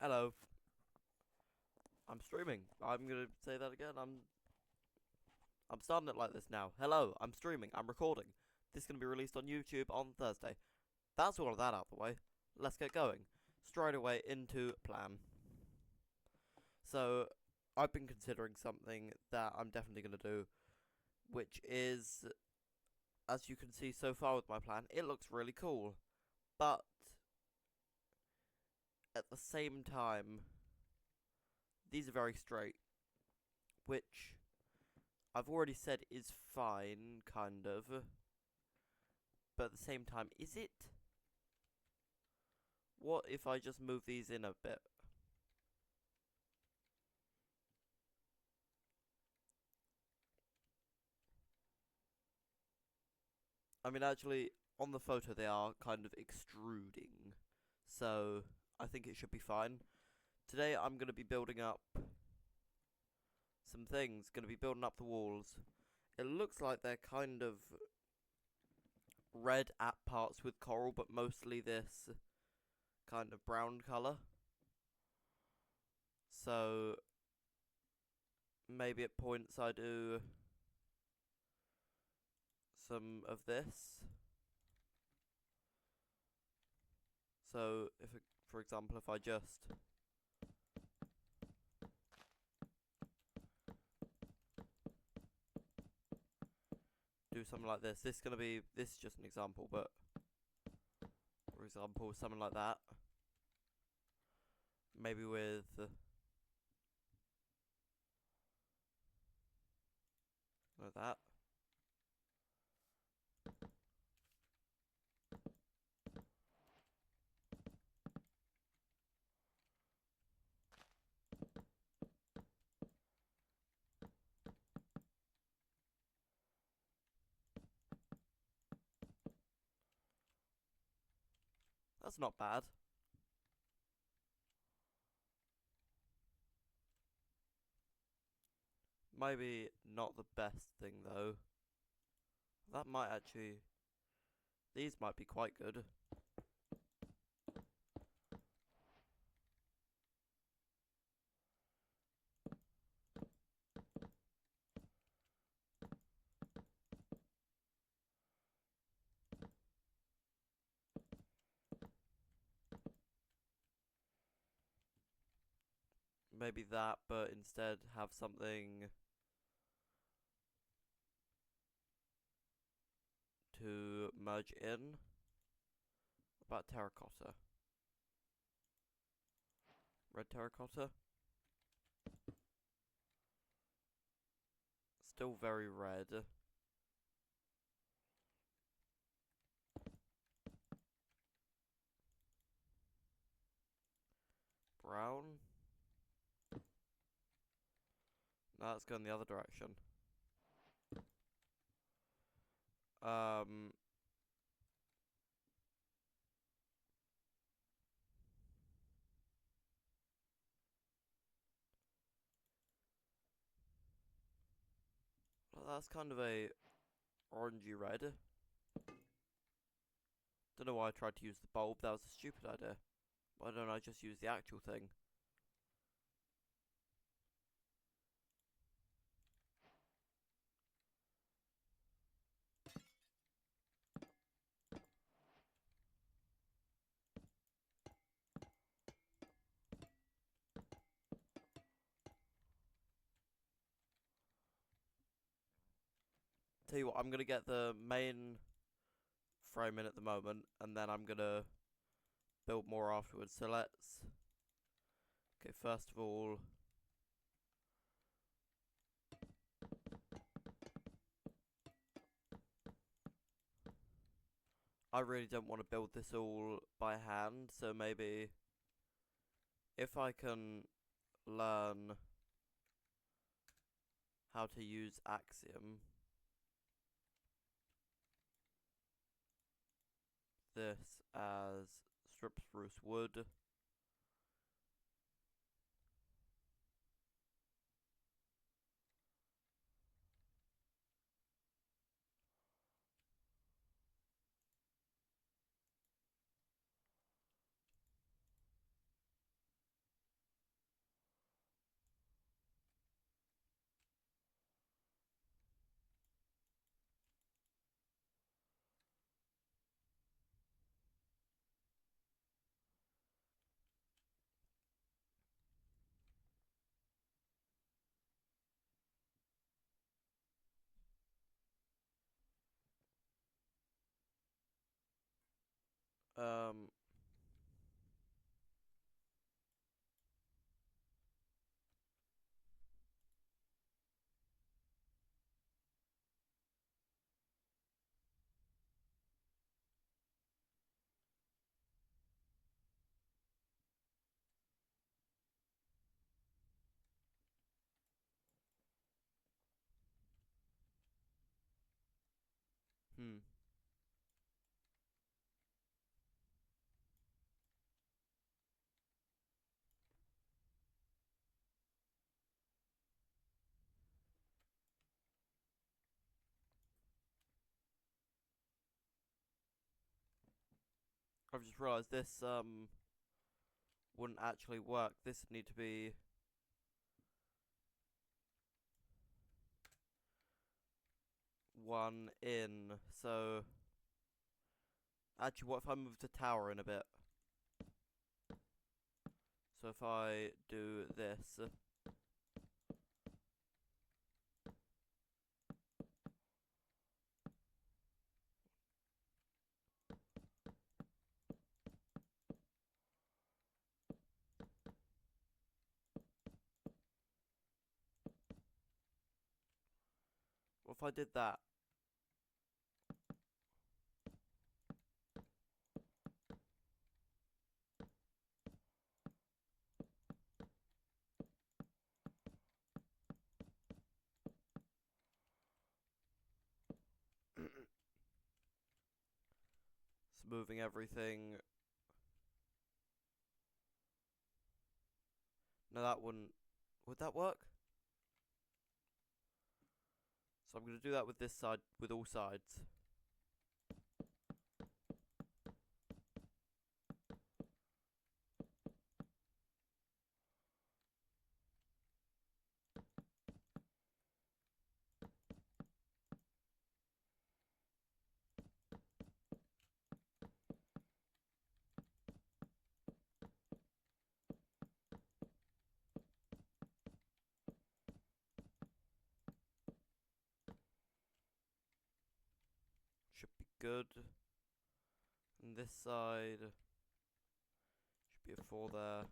Hello. I'm streaming. I'm gonna say that again. I'm starting it like this now. Hello. I'm streaming. I'm recording. This is gonna be released on YouTube on Thursday. That's all of that out of the way. Let's get going. Straight away into plan. So I've been considering something that I'm definitely gonna do, which is, as you can see so far with my plan, it looks really cool. But at the same time, these are very straight, which I've already said is fine, kind of. But at the same time, is it? What if I just move these in a bit? I mean, actually, on the photo they are kind of extruding. So, I think it should be fine. Today I'm going to be building up some things. Going to be building up the walls. It looks like they're kind of red at parts with coral, but mostly this kind of brown colour. So, maybe at points I do some of this. So, for example, if I just do something like this, this is just an example, but for example, something like that, maybe with like that. That's not bad. Maybe not the best thing though. That might actually, these might be quite good. Maybe that, but instead have something to merge in. What about terracotta? Red terracotta? Still very red. Brown? No, let's go in the other direction. Um, well, that's kind of a orangey red. Don't know why I tried to use the bulb, that was a stupid idea. Why don't I just use the actual thing? Tell you what, I'm gonna get the main frame in at the moment, and then I'm gonna build more afterwards. So let's... Okay, first of all... I really don't want to build this all by hand, so maybe... If I can learn how to use Axiom, this as strip spruce wood, Um, hmm. I've just realised this wouldn't actually work. This would need to be one in. So actually, what if I move the tower in a bit? So if I do this, what if I did that? Smoothing everything. No, that wouldn't. Would that work? So I'm going to do that with this side, with all sides. Should be good. And this side should be a 4 there.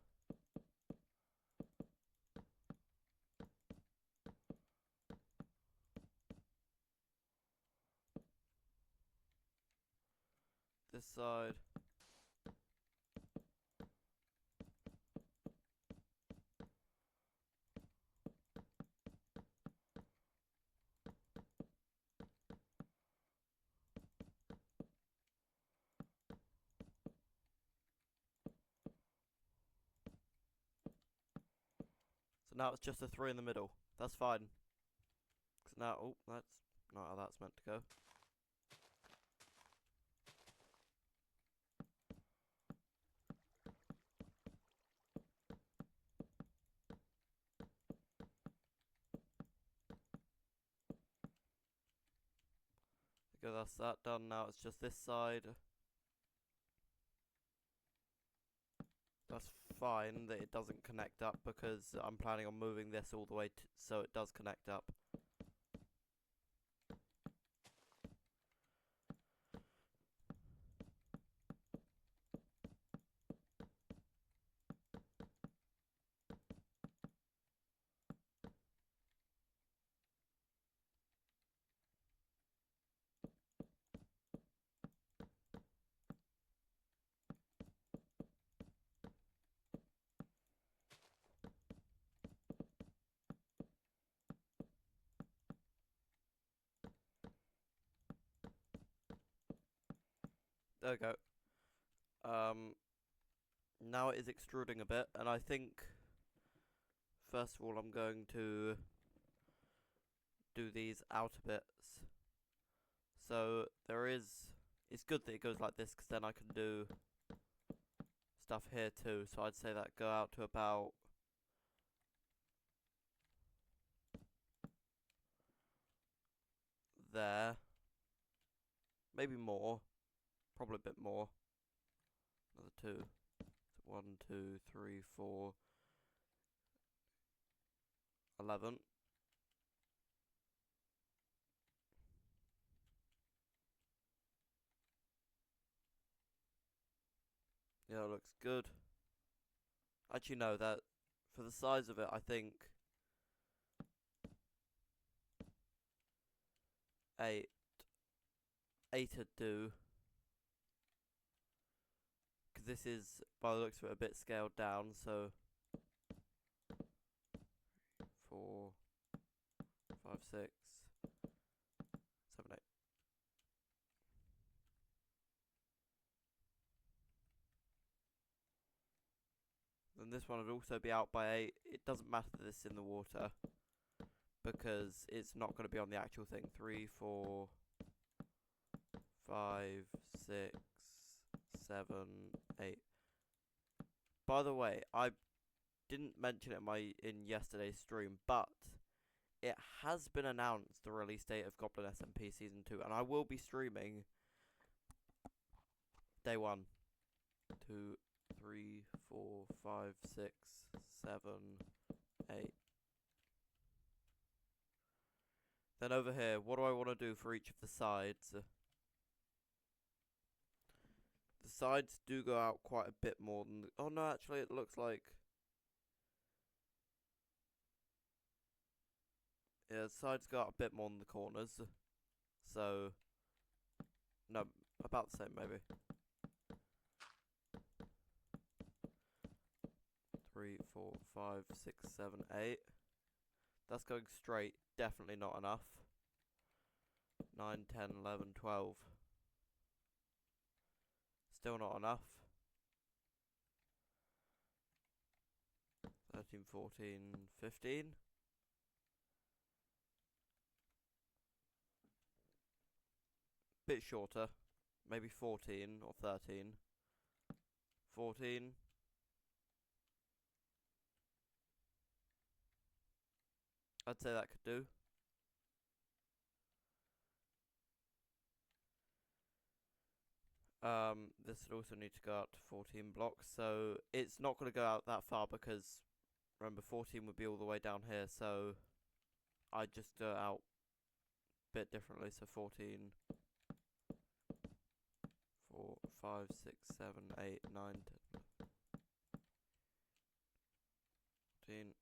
This side. So now it's just a 3 in the middle. That's fine. Cause now, oh, that's not how that's meant to go. There we go, that's that done. Now it's just this side. That's fine that it doesn't connect up because I'm planning on moving this all the way so it does connect up. There we go. Now it is extruding a bit, and I think first of all I'm going to do these outer bits. So it's good that it goes like this because then I can do stuff here too. So I'd say that go out to about there, maybe more, probably a bit more. Another 2. So 1, 2, 3, 4, 11. Yeah, it looks good. Actually, no, that for the size of it, I think 8, 8 would do. Because this is, by the looks of it, a bit scaled down, so 4, 5, 6, 7, 8. Then this one would also be out by 8. It doesn't matter that it's in the water, because it's not going to be on the actual thing. 3, 4, 5, 6, 7, 8. By the way, I didn't mention it in yesterday's stream, but it has been announced the release date of Goblin SMP Season 2, and I will be streaming day 1, 2, 3, 4, 5, 6, 7, 8. Then over here, what do I want to do for each of the sides? The sides do go out quite a bit more than oh no, actually it looks like, yeah, the sides go out a bit more than the corners. So no, about the same maybe. 3, 4, 5, 6, 7, 8. That's going straight, definitely not enough. 9, 10, 11, 12. Still not enough. 13, 14, 15. Bit shorter. Maybe 14 or 13. 14. I'd say that could do. This would also need to go out to 14 blocks, so it's not going to go out that far because, remember, 14 would be all the way down here, so I'd just go out a bit differently, so 14, 4, 5, 6, 7, 8, 9, 10, 14.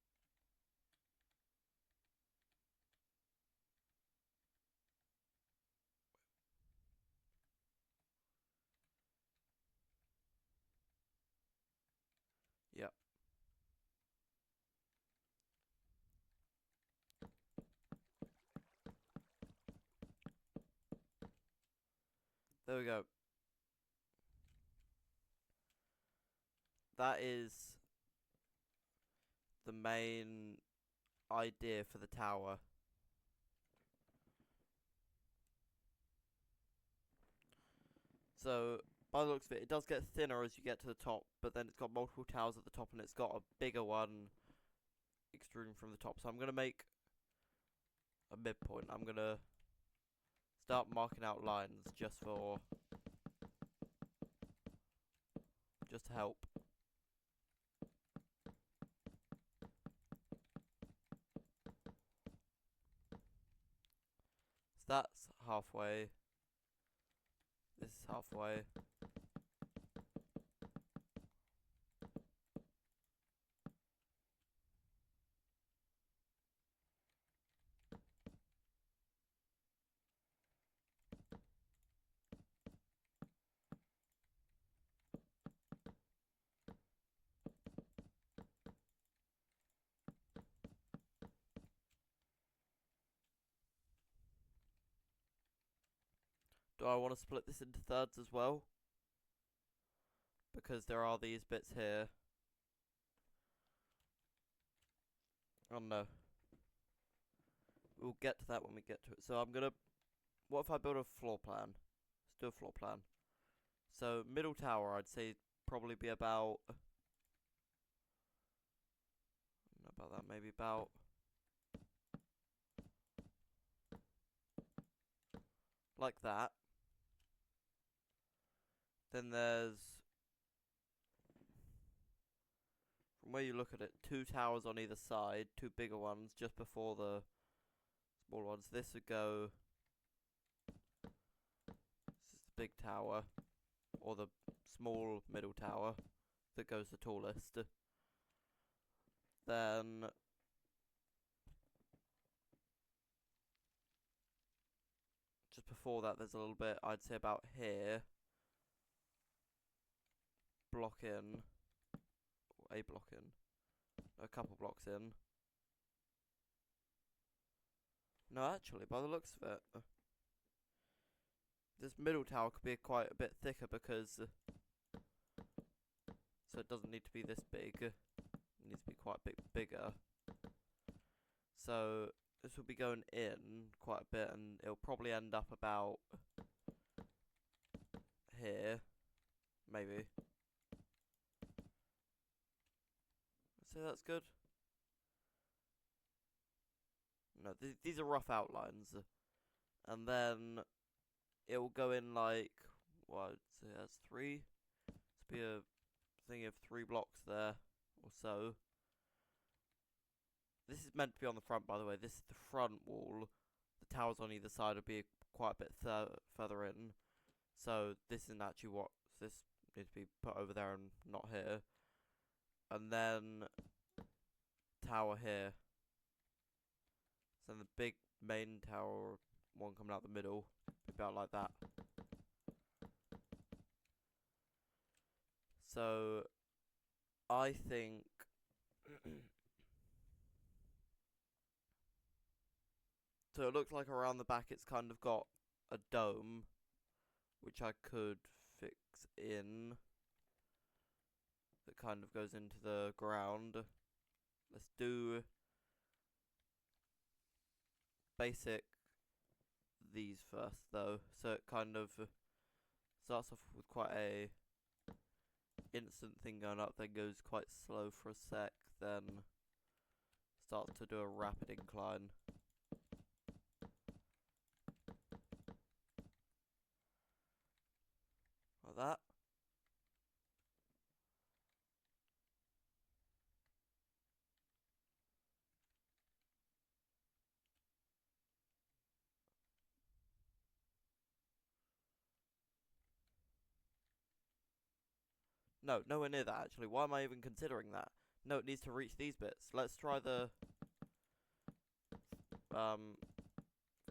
Yep. There we go. That is the main idea for the tower. So, by the looks of it, it does get thinner as you get to the top, but then it's got multiple towers at the top, and it's got a bigger one extruding from the top. So I'm going to make a midpoint. I'm going to start marking out lines just to help. So that's halfway. This is halfway. Do I want to split this into thirds as well? Because there are these bits here. Oh no. We'll get to that when we get to it. So I'm gonna... What if I build a floor plan? Let's do a floor plan. So middle tower, I'd say probably be about... Not about that, maybe about... like that. Then there's... From where you look at it, 2 towers on either side, 2 bigger ones just before the small ones. This would go... This is the big tower. or the small middle tower that goes the tallest. Then just before that, there's a little bit, I'd say about here. Block in, a block in, a couple blocks in. No, actually, by the looks of it, this middle tower could be quite a bit thicker because, so it doesn't need to be this big. It needs to be quite a bit bigger. So this will be going in quite a bit, and it'll probably end up about here, maybe. So that's good. No, these are rough outlines, and then it will go in like, what, I'd say that's 3. It's be a thing of 3 blocks there, or so. This is meant to be on the front, by the way. This is the front wall. The towers on either side will be quite a bit further in. So this isn't actually what, this needs to be put over there and not here. And then tower here. So then the big main tower, one coming out the middle, be about like that. So I think so it looks like around the back it's kind of got a dome, which I could fix in, that kind of goes into the ground. Let's do basic these first though, so it kind of starts off with quite a instant thing going up, then goes quite slow for a sec, then starts to do a rapid incline. Like that. No, nowhere near that actually. Why am I even considering that? No, it needs to reach these bits. Let's try the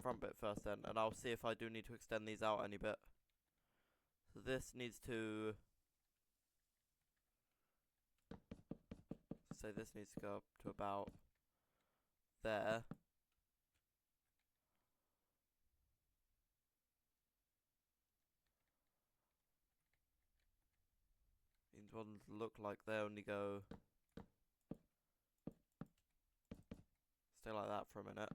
front bit first then, and I'll see if I do need to extend these out any bit. So this needs to, say this needs to go up to about there. These ones look like they only go, stay like that for a minute.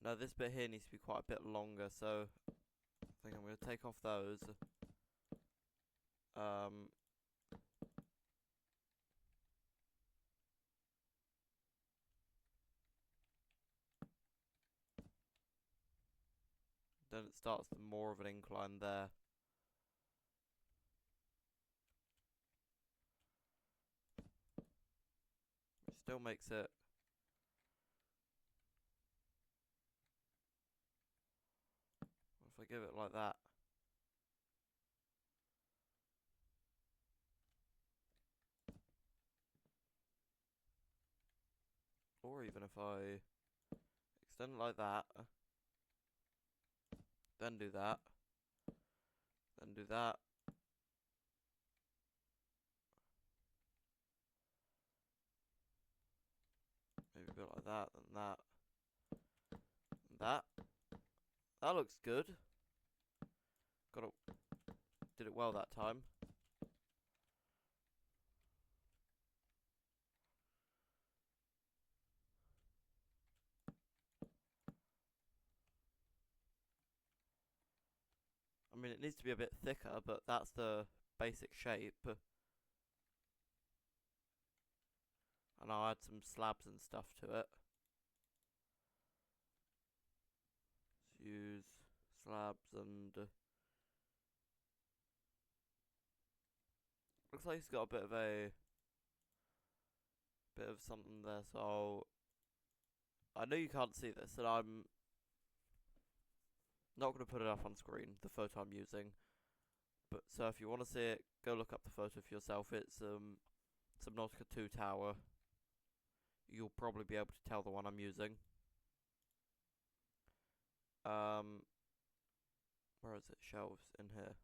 Now this bit here needs to be quite a bit longer, so I think I'm going to take off those. Then it starts more of an incline there. Which still makes it, what if I give it like that? Or even if I extend it like that, then do that, then do that. Maybe a bit like that, then that, and that. That looks good. Did it well that time. I mean, it needs to be a bit thicker, but that's the basic shape. And I'll add some slabs and stuff to it. Let's use slabs and looks like he's got a bit of something there, so I know you can't see this, and I'm not going to put it up on screen, the photo I'm using. But so if you want to see it, go look up the photo for yourself. It's Subnautica 2 tower. You'll probably be able to tell the one I'm using. Where is it? Shelves in here.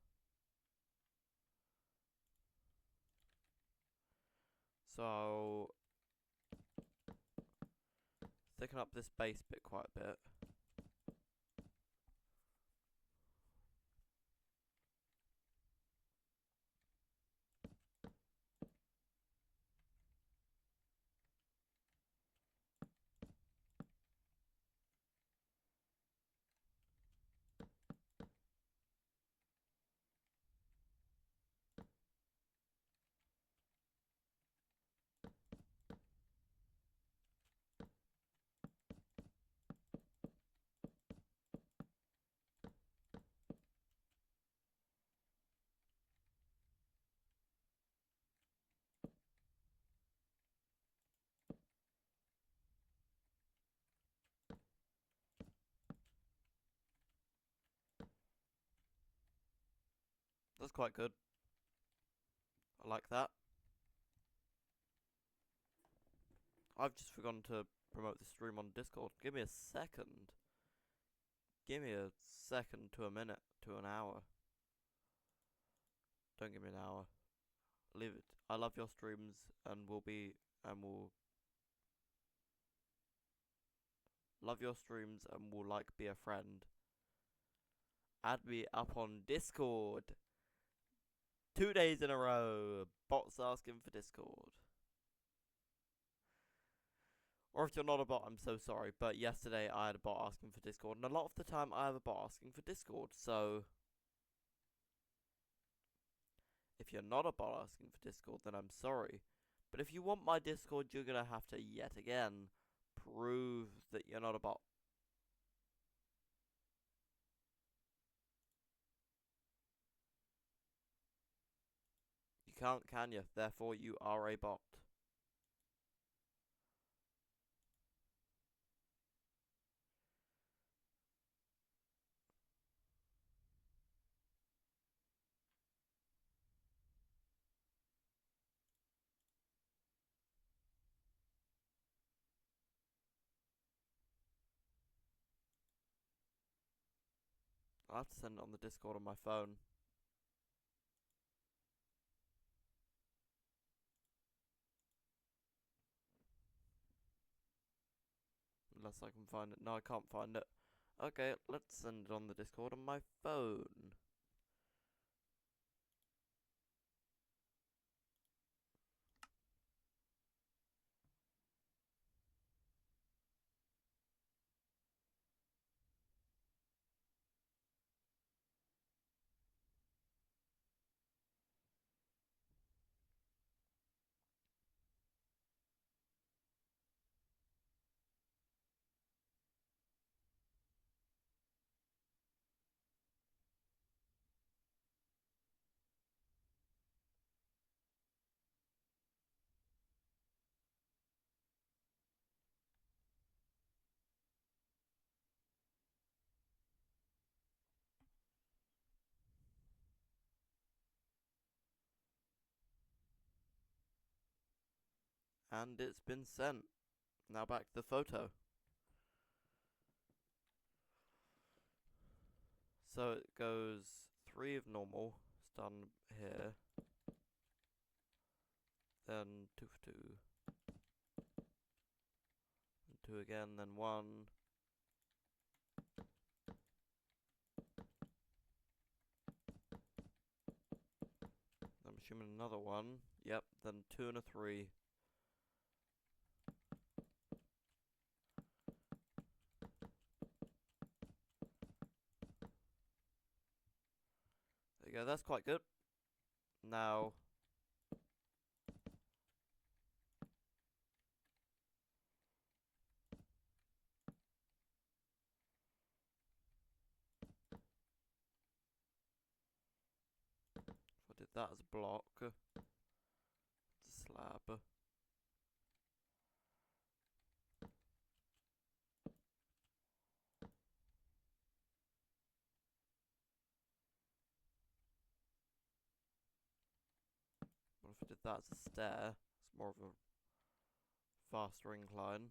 So thicken up this base bit quite a bit. That's quite good. I like that. I've just forgotten to promote the stream on Discord. Give me a second. Give me a second to a minute to an hour. Don't give me an hour. Leave it. I love your streams and will love your streams and will be a friend. Add me up on Discord. 2 days in a row. Bots asking for Discord. Or if you're not a bot, I'm so sorry. But yesterday I had a bot asking for Discord. And a lot of the time I have a bot asking for Discord. So if you're not a bot asking for Discord, then I'm sorry. But if you want my Discord, you're going to have to, yet again, prove that you're not a bot. You can't, can you? Therefore, you are a bot. I'll have to send it on the Discord on my phone. Unless I can find it. No, I can't find it. Okay, let's send it on the Discord on my phone. And it's been sent. Now back to the photo. So it goes 3 of normal, starting here. Then 2 for 2. And 2 again, then 1. I'm assuming another 1. Yep, then 2 and a 3. There you go, that's quite good. Now, if I did that as a block, it's a slab. What if I did that as a stair? It's more of a faster incline.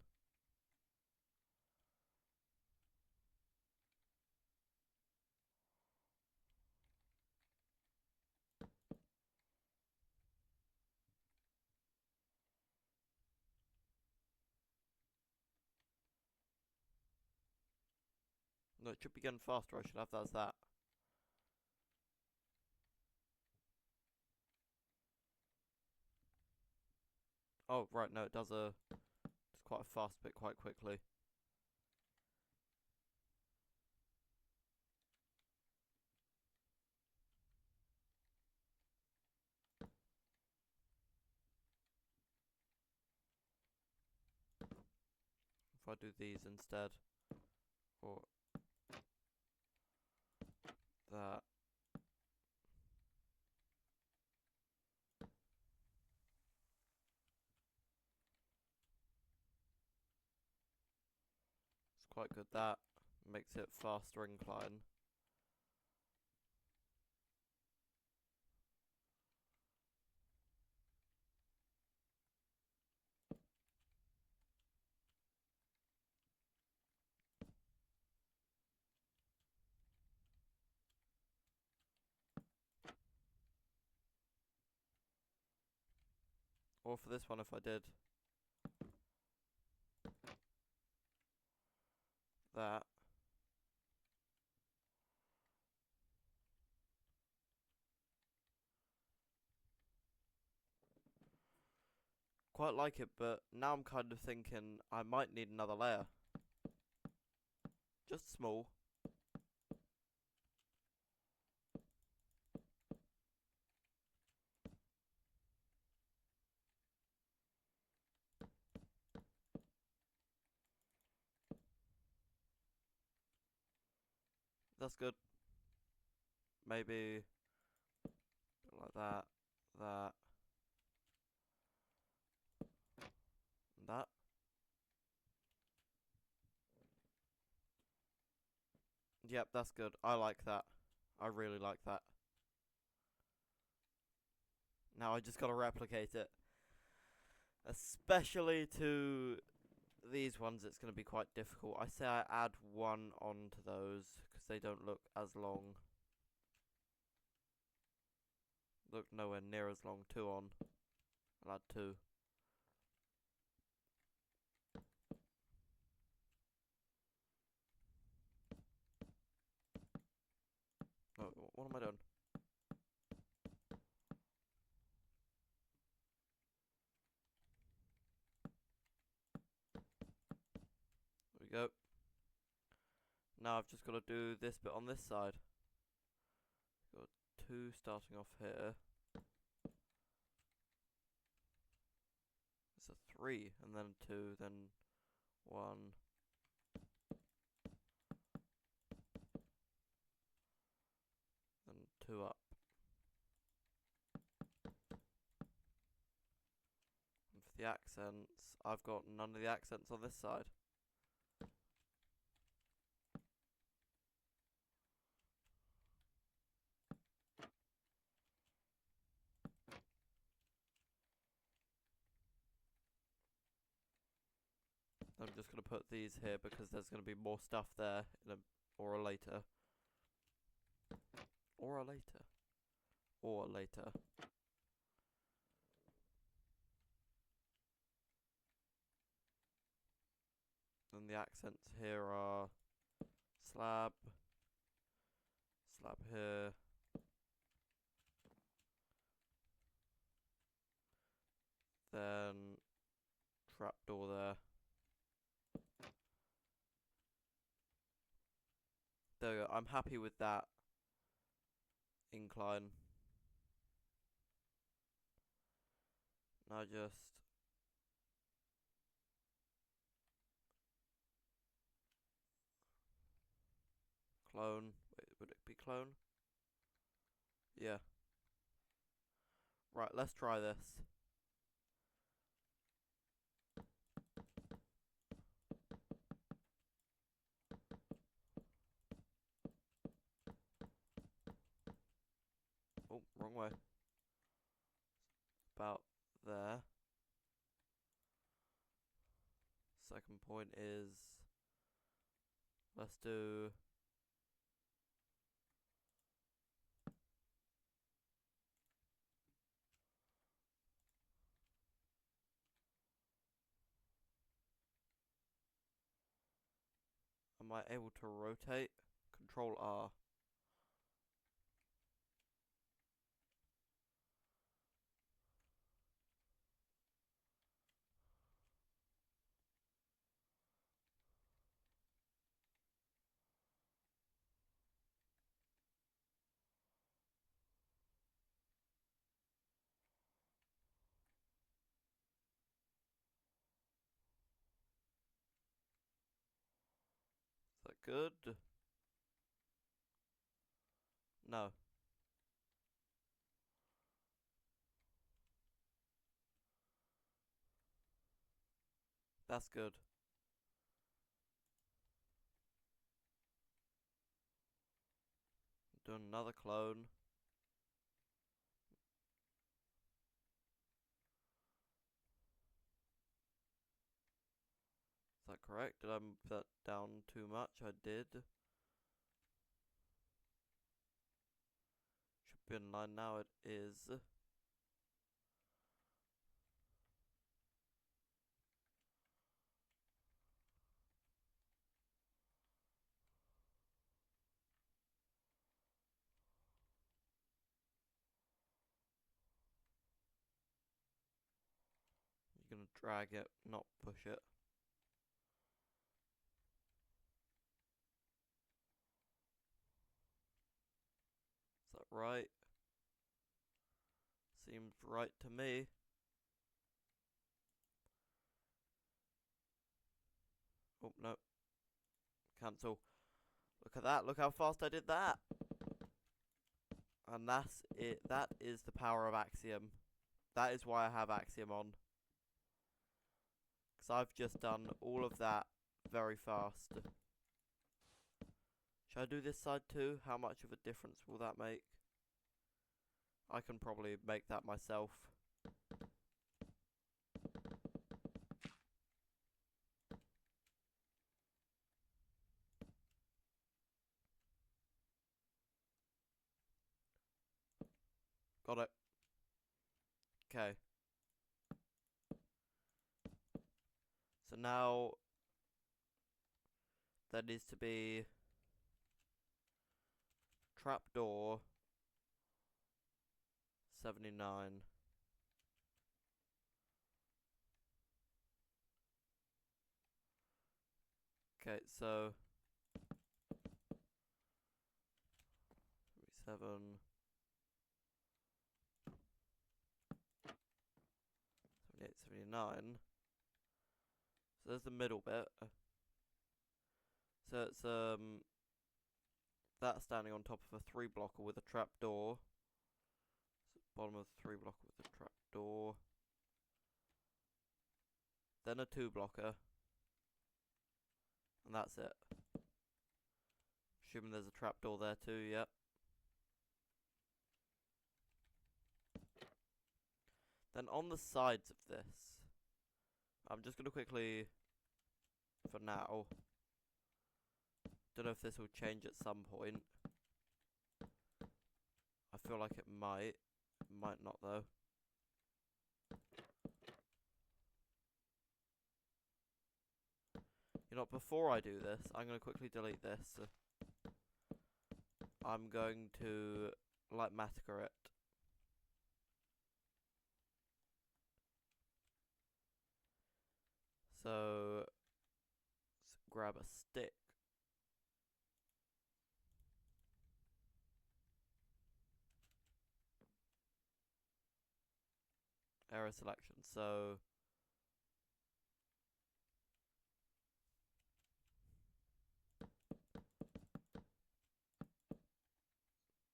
No, it should be getting faster. I should have that as that. Oh, right, no, it does it's quite a fast bit quite quickly. If I do these instead, or that. It's quite good. That makes it faster incline. Or for this one, if I did that. Quite like it, but now I'm kind of thinking I might need another layer. Just small. That's good. Maybe like that, that, and that. Yep, that's good. I like that. I really like that. Now I just gotta replicate it. Especially to these ones, it's gonna be quite difficult. I say I add one onto those, because they don't look as long. Look nowhere near as long. Two on. I'll add two. Oh, what am I doing? There we go. Now I've just got to do this bit on this side. Got two starting off here. It's a three, and then two, then one. Then two up. And for the accents, I've got none of the accents on this side. I'm just going to put these here because there's going to be more stuff there in a or later. Or later. Or later. And the accents here are slab, slab here, then trapdoor there. There we go. I'm happy with that incline. Now just clone. Wait, would it be clone? Yeah. Right, let's try this. Oh, wrong way. About there. Second point is, let's do am I able to rotate? Control R. Is that good? No. That's good. Do another clone. Is that correct? Did I move that down too much? I did. Should be in line now. It is. You're gonna drag it, not push it. Is that right? Seems right to me. Oh, no. Cancel. Look at that. Look how fast I did that. And that's it. That is the power of Axiom. That is why I have Axiom on. Because I've just done all of that very fast. Should I do this side too? How much of a difference will that make? I can probably make that myself. Got it. Okay. So now there needs to be trapdoor 79. Okay, so 77, 78, 79. So there's the middle bit. So it's that standing on top of a 3 blocker with a trapdoor. So bottom of the 3 blocker with a trapdoor. Then a 2 blocker. And that's it. Assuming there's a trapdoor there too, yep. Then on the sides of this, I'm just going to quickly, for now, don't know if this will change at some point. I feel like it might. It might not though. You know, before I do this, I'm going to quickly delete this. I'm going to light massacre it. So, let's grab a stick. error selection. So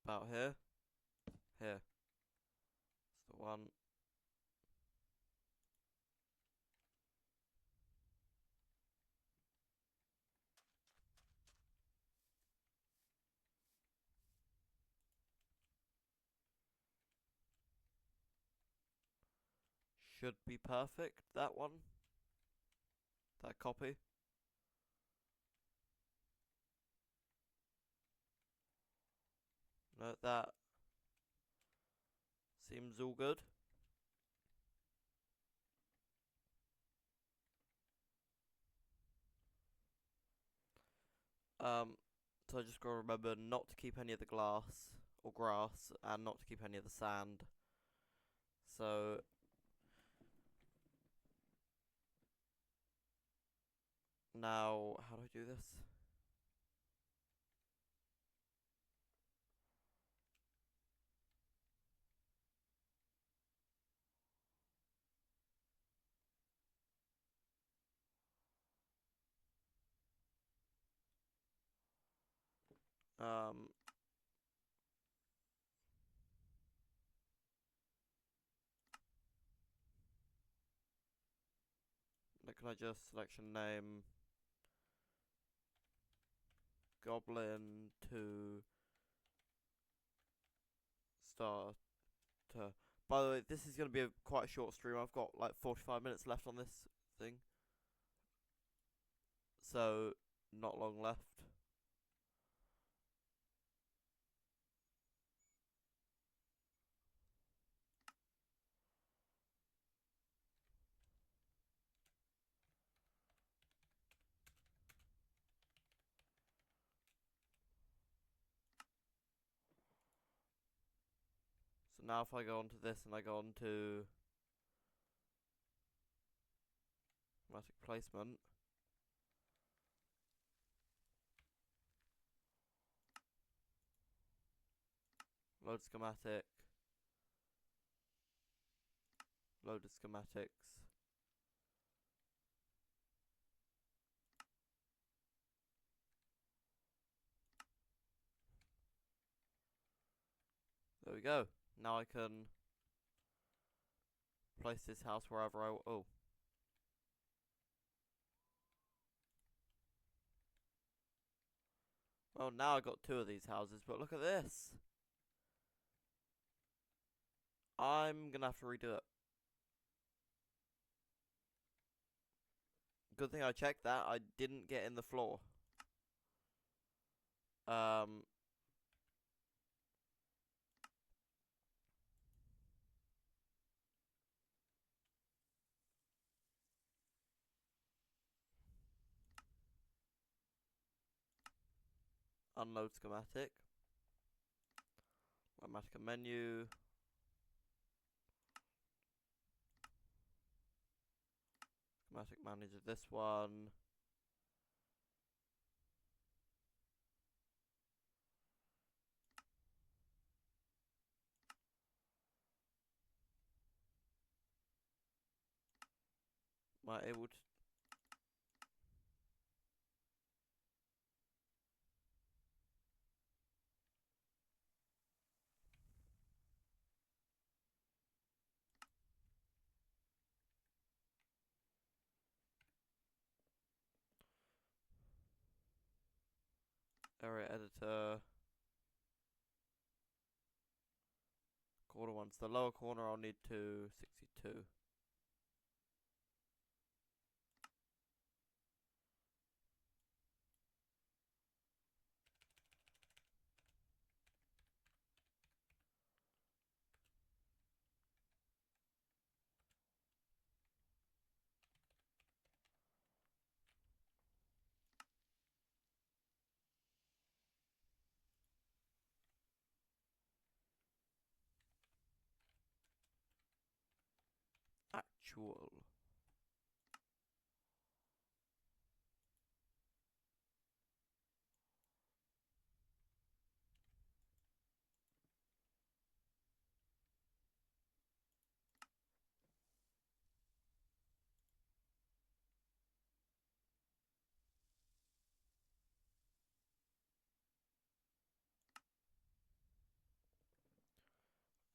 about here. Here. That's the one. Should be perfect, that one. That copy. No, that seems all good. So I just gotta remember not to keep any of the glass or grass, and not to keep any of the sand. So now, how do I do this? Um, can I just selection name Goblin to starter? By the way, this is gonna be a quite short stream. I've got like 45 minutes left on this thing, so not long left. So now if I go onto this and I go onto automatic placement, load schematic, load of schematics. There we go. Now I can place this house wherever I oh. Well, now I got two of these houses, but look at this. I'm gonna have to redo it. Good thing I checked that. I didn't get in the floor. Unload schematic. Automatic menu. Schematic manager, this one. Am I able to? Area editor. Corner ones. The lower corner I'll need to 62. Actual.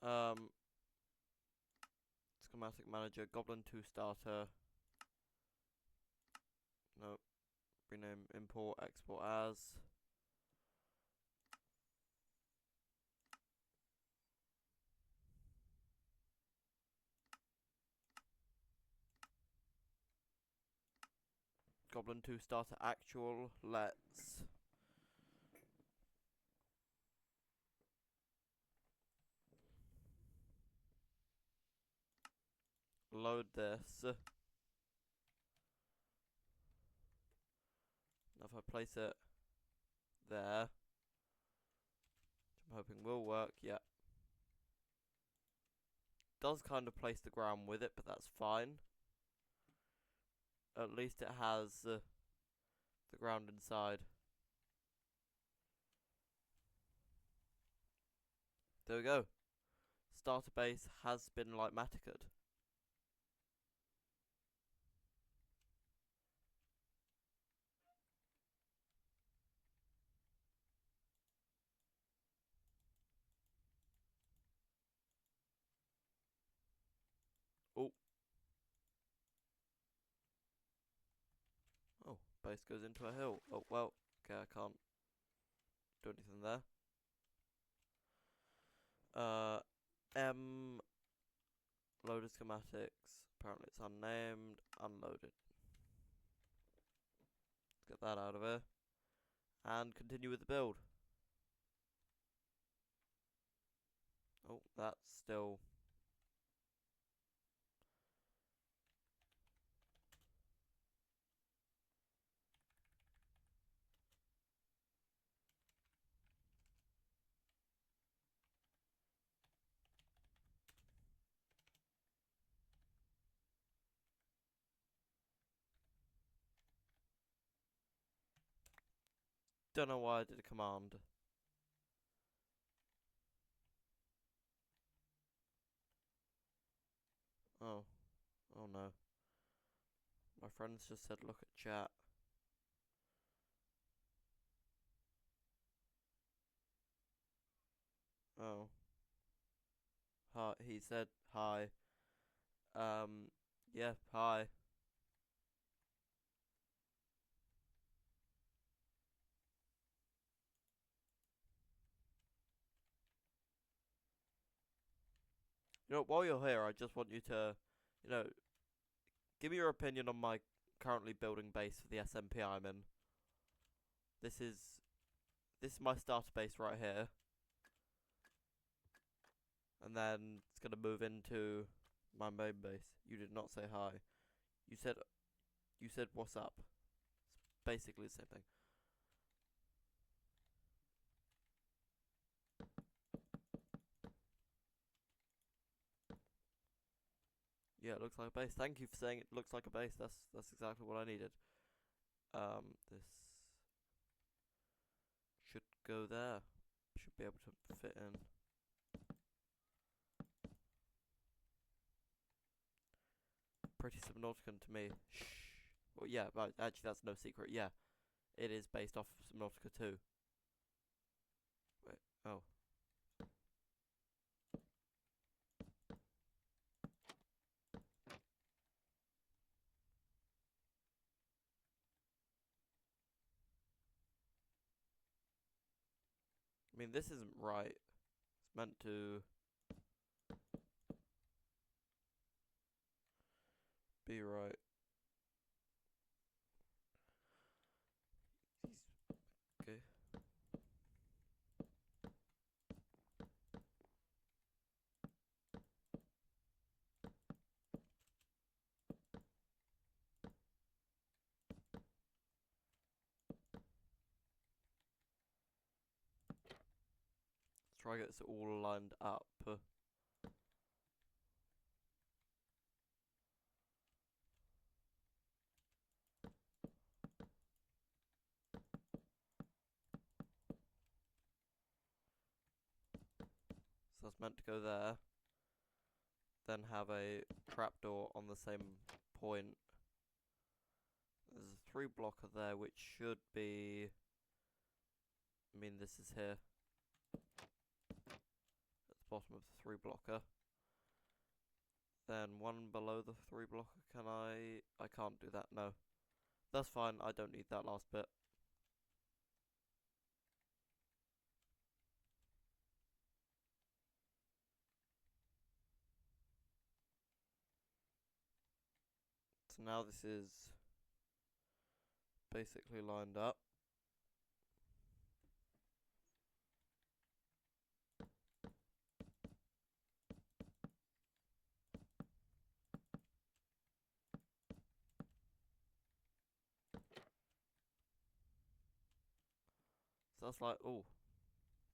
Schematic manager, Goblin 2 starter. Nope. Rename import, export as. Goblin 2 starter actual. Let's load this. Now if I place it there, which I'm hoping will work, yeah. Does kind of place the ground with it, but that's fine. At least it has the ground inside. There we go. Starter base has been like massacred. Oh. Oh, base goes into a hill. Oh, well. Okay, I can't do anything there. M loader schematics. Apparently it's unnamed. Unloaded. Let's get that out of here. And continue with the build. Oh, that's still... Don't know why I did a command. Oh. Oh no. My friends just said look at chat. Oh. Hi. He said hi. Yeah, hi. You know, while you're here, I just want you to, you know, give me your opinion on my currently building base for the SMP I'm in. This is my starter base right here. And then it's gonna move into my main base. You did not say hi. You said what's up. It's basically the same thing. Yeah, it looks like a base. Thank you for saying it looks like a base. That's exactly what I needed. This should go there. Should be able to fit in. Pretty Subnautica to me. Shh. Well, yeah, but actually that's no secret. Yeah, it is based off of Subnautica 2. Wait, oh. I mean, this isn't right. It's meant to be right. Okay. Let's try to get this all lined up. So that's meant to go there. Then have a trapdoor on the same point. There's a 3 blocker there, which should be... I mean, this is here. At the bottom of the 3 blocker. Then one below the 3 blocker. Can I? I can't do that, no. That's fine, I don't need that last bit. So now this is basically lined up. So that's like, oh,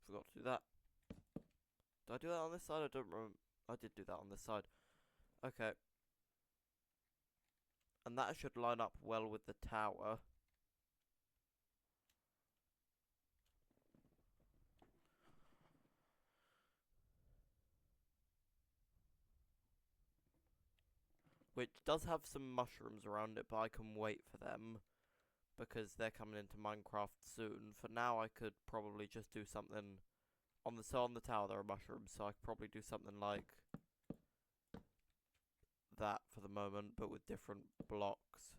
forgot to do that. Did I do that on this side? I don't remember. I did do that on this side. Okay. And that should line up well with the tower. Which does have some mushrooms around it, but I can wait for them. Because they're coming into Minecraft soon. For now, I could probably just do something... on the tower there are mushrooms, so I could probably do something like... that for the moment, but with different blocks.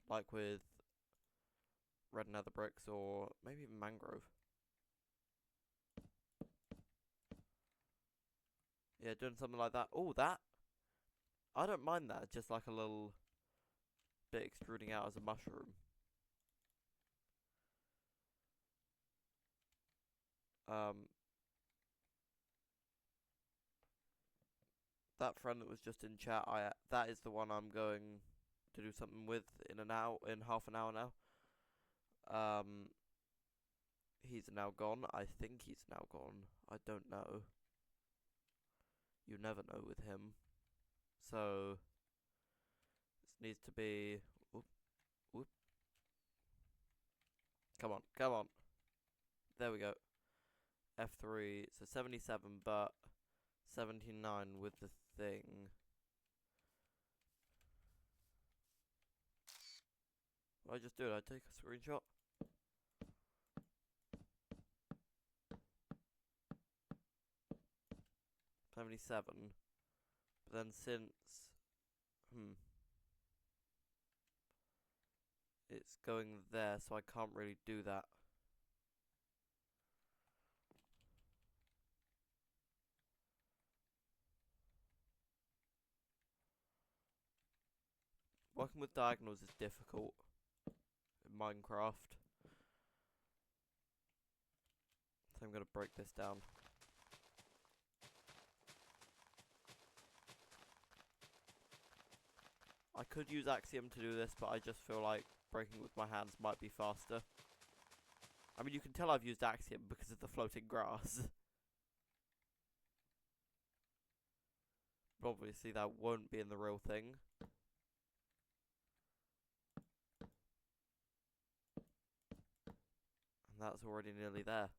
Like with red nether bricks, or maybe even mangrove. Yeah, doing something like that. Oh, that! I don't mind that, just like a little bit extruding out as a mushroom. That friend that was just in chat, that is the one I'm going to do something with in half an hour now. He's now gone. I think he's now gone. I don't know. You never know with him. So this needs to be. Whoop, whoop. Come on, come on. There we go. F3. So 77, but 79 with the thing. What did I just do? Did I take a screenshot? $77. But then since it's going there, so I can't really do that. Working with diagonals is difficult in Minecraft. So I'm gonna break this down. I could use Axiom to do this, but I just feel like breaking with my hands might be faster. I mean, you can tell I've used Axiom because of the floating grass. But obviously that won't be in the real thing. And that's already nearly there.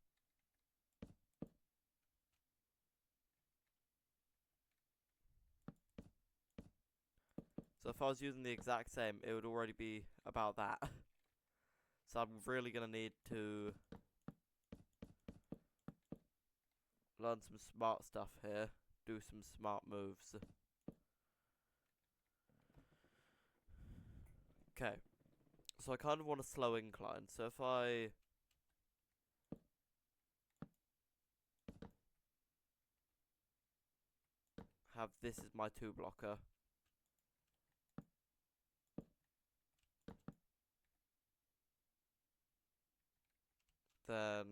So if I was using the exact same, it would already be about that. So I'm really going to need to learn some smart stuff here. Do some smart moves. Okay. So I kind of want a slow incline. So if I... have this as my 2 blocker. Then...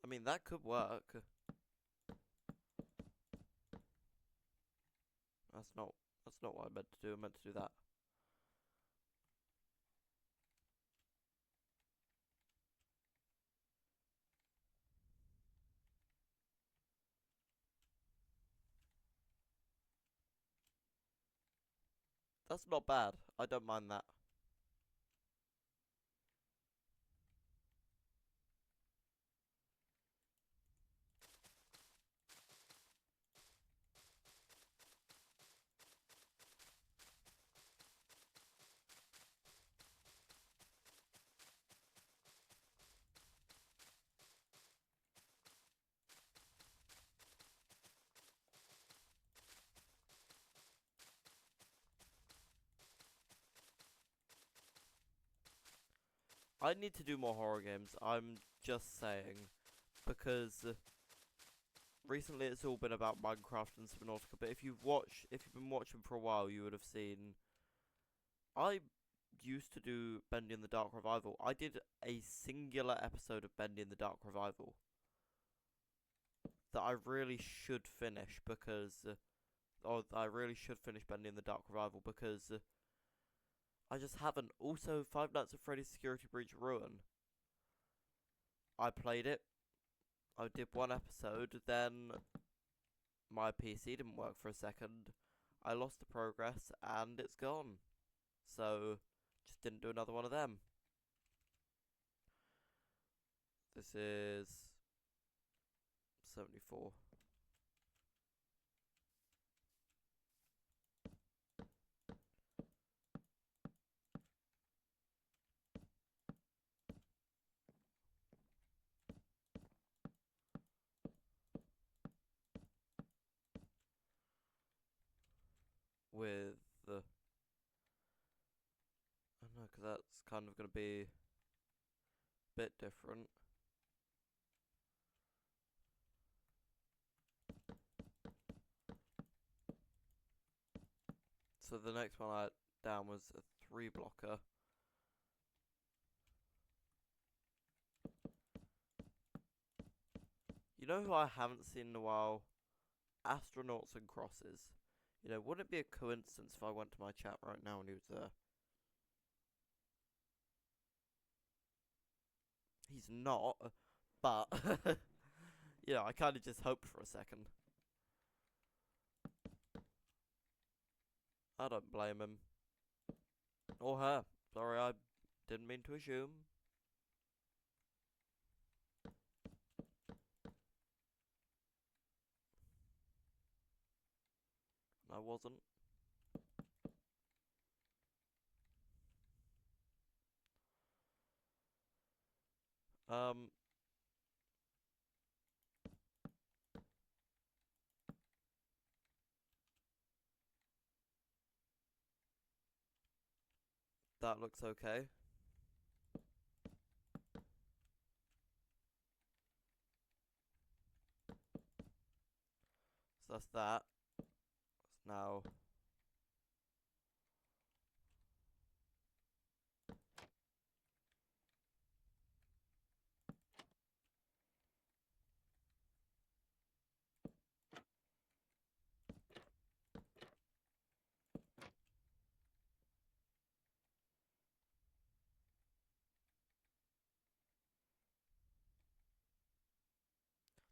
I mean, that could work. That's not what I meant to do. I meant to do that. That's not bad. I don't mind that. I need to do more horror games. I'm just saying, because recently it's all been about Minecraft and Subnautica. But if you've been watching for a while, you would have seen. I used to do Bendy in the Dark Revival. I did a singular episode of Bendy in the Dark Revival that I really should finish because, I really should finish Bendy in the Dark Revival because I just haven't. Also, Five Nights at Freddy's Security Breach Ruin. I played it. I did one episode, then my PC didn't work for a second. I lost the progress and it's gone. So, just didn't do another one of them. This is 74. With the... I don't know, because that's kind of going to be a bit different. So the next one I had down was a 3 blocker. You know who I haven't seen in a while? Astronauts and Crosses. You know, wouldn't it be a coincidence if I went to my chat right now and he was there? He's not, but yeah, I kind of just hoped for a second. I don't blame him. Or her. Sorry, I didn't mean to assume. I wasn't. Um, that looks okay. So that's that. Now,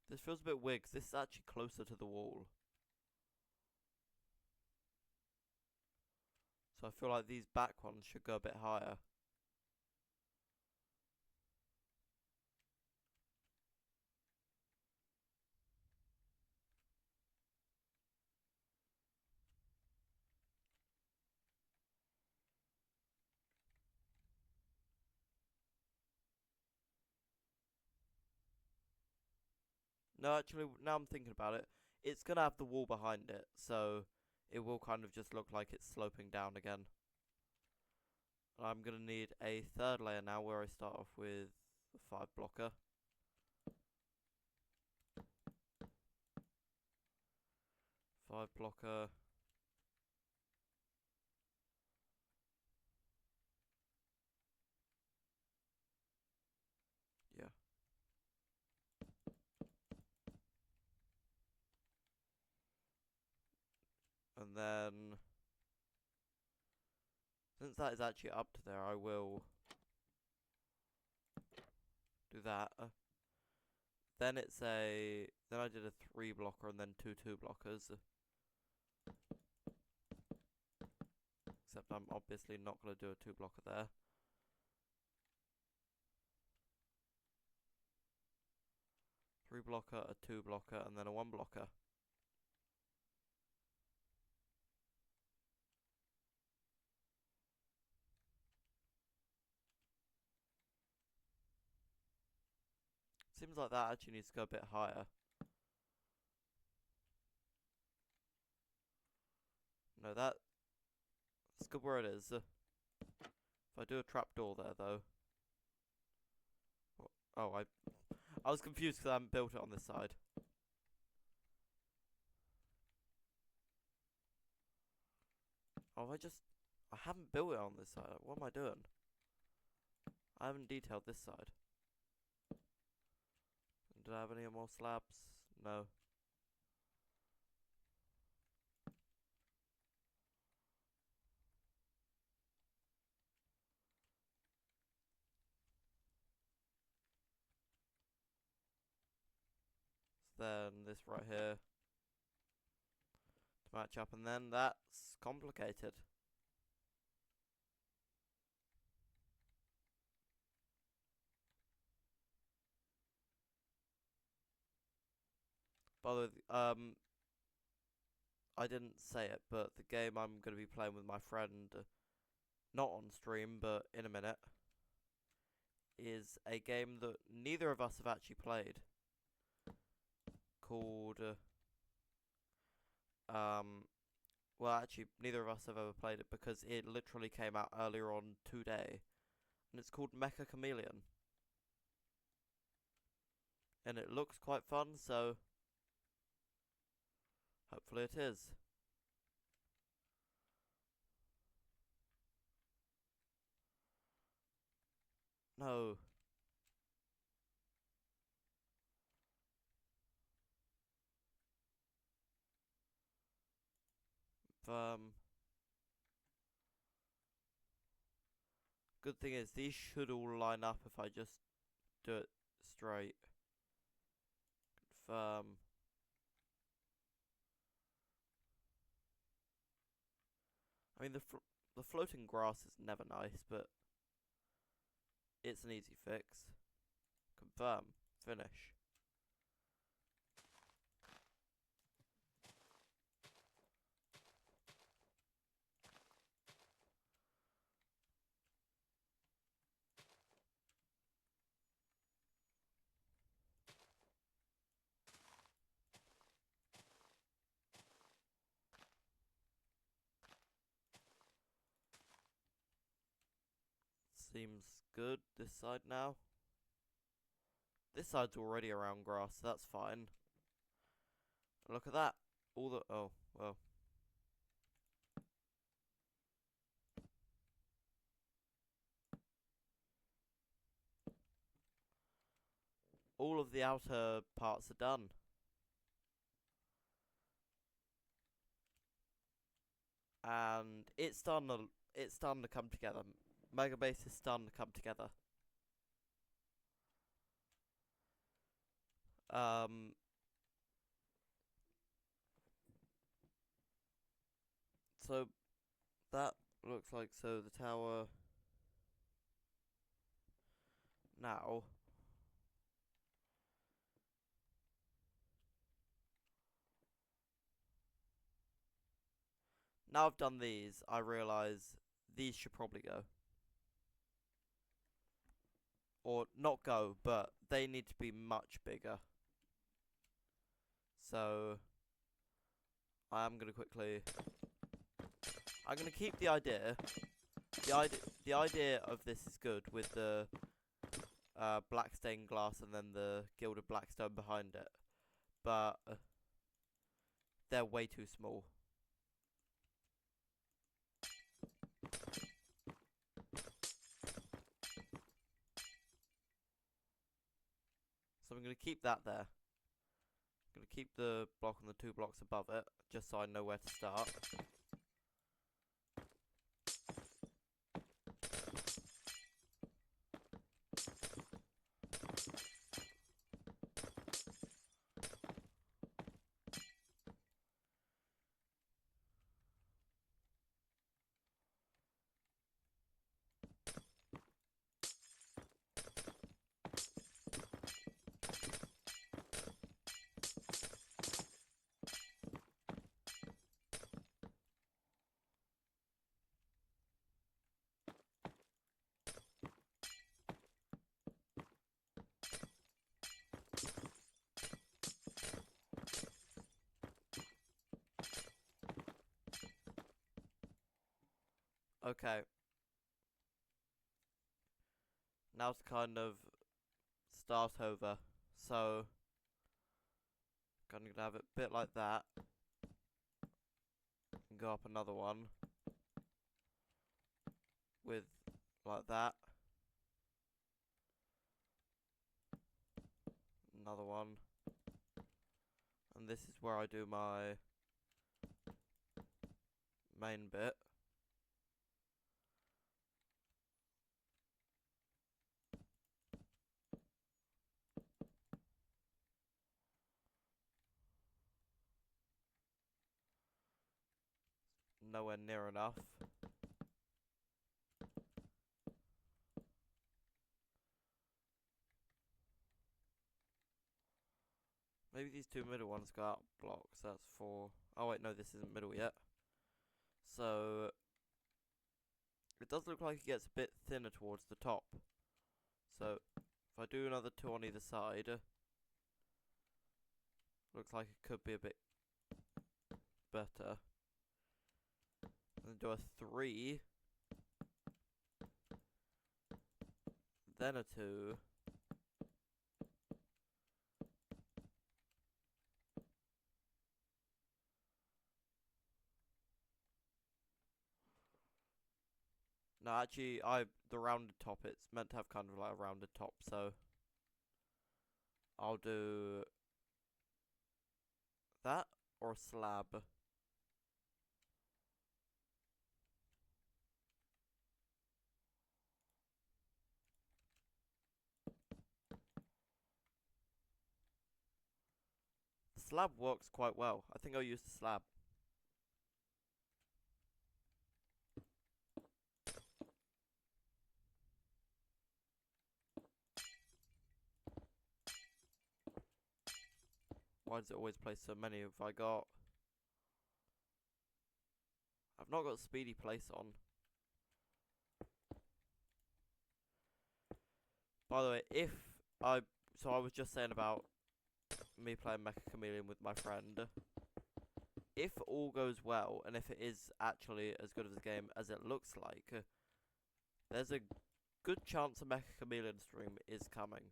this feels a bit weird 'cause this is actually closer to the wall. So I feel like these back ones should go a bit higher. No, actually, now I'm thinking about it, it's gonna have the wall behind it, so it will kind of just look like it's sloping down again. I'm gonna need a third layer now where I start off with the 5 blocker. 5 blocker. Yeah. And then, since that is actually up to there, I will do that. Then then I did a 3 blocker and then 2 blockers. Except I'm obviously not going to do a 2 blocker there. Three blocker, a 2 blocker, and then a 1 blocker. Seems like that actually needs to go a bit higher. No, that's good where it is. If I do a trapdoor there, though. Oh, I was confused because I haven't built it on this side. Oh, I haven't built it on this side. What am I doing? I haven't detailed this side. Did I have any more slabs? No. So then this right here to match up, and then that's complicated. By the way, I didn't say it, but the game I'm going to be playing with my friend, not on stream, but in a minute, is a game that neither of us have actually played, called, well, actually, neither of us have ever played it because it literally came out earlier on today, and it's called Mecha Chameleon. And it looks quite fun, so hopefully it is. No. Um, Good thing is, these should all line up if I just do it straight. Confirm. I mean, the floating grass is never nice, but it's an easy fix. Confirm. Finish. Seems good. This side now. This side's already around grass, so that's fine. Look at that. All the... Oh, well. All of the outer parts are done. And it's starting to come together. Megabase is starting to come together. So that looks like the tower now. Now I've done these, I realise these should probably go. Or not go, but they need to be much bigger. So I'm gonna keep the idea. The idea of this is good with the black stained glass and then the gilded blackstone behind it, but they're way too small. So I'm gonna keep that there. I'm gonna keep the block on the 2 blocks above it, just so I know where to start. Okay. Now to kind of start over. So I'm gonna have it a bit like that. And go up another one with like that. Another one. And this is where I do my main bit. Nowhere near enough. Maybe these two middle ones go out blocks. That's 4. Oh wait, no, this isn't middle yet. So it does look like it gets a bit thinner towards the top. So if I do another 2 on either side, looks like it could be a bit better. And do a 3, then a 2. No, actually, the rounded top, it's meant to have kind of like a rounded top, so I'll do that or a slab. The slab works quite well. I think I'll use the slab. Why does it always place so many? Have I got... I've not got speedy place on. By the way, so I was just saying about me playing Mecha Chameleon with my friend. If all goes well, and if it is actually as good of a game as it looks like, there's a good chance a Mecha Chameleon stream is coming.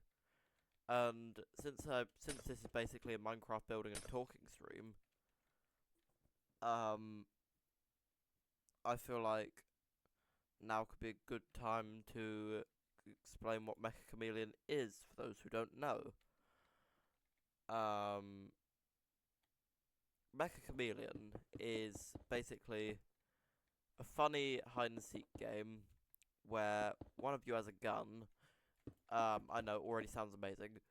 And since this is basically a Minecraft building and talking stream, I feel like now could be a good time to explain what Mecha Chameleon is for those who don't know. Mecha Chameleon is basically a funny hide and seek game where one of you has a gun. I know, already sounds amazing.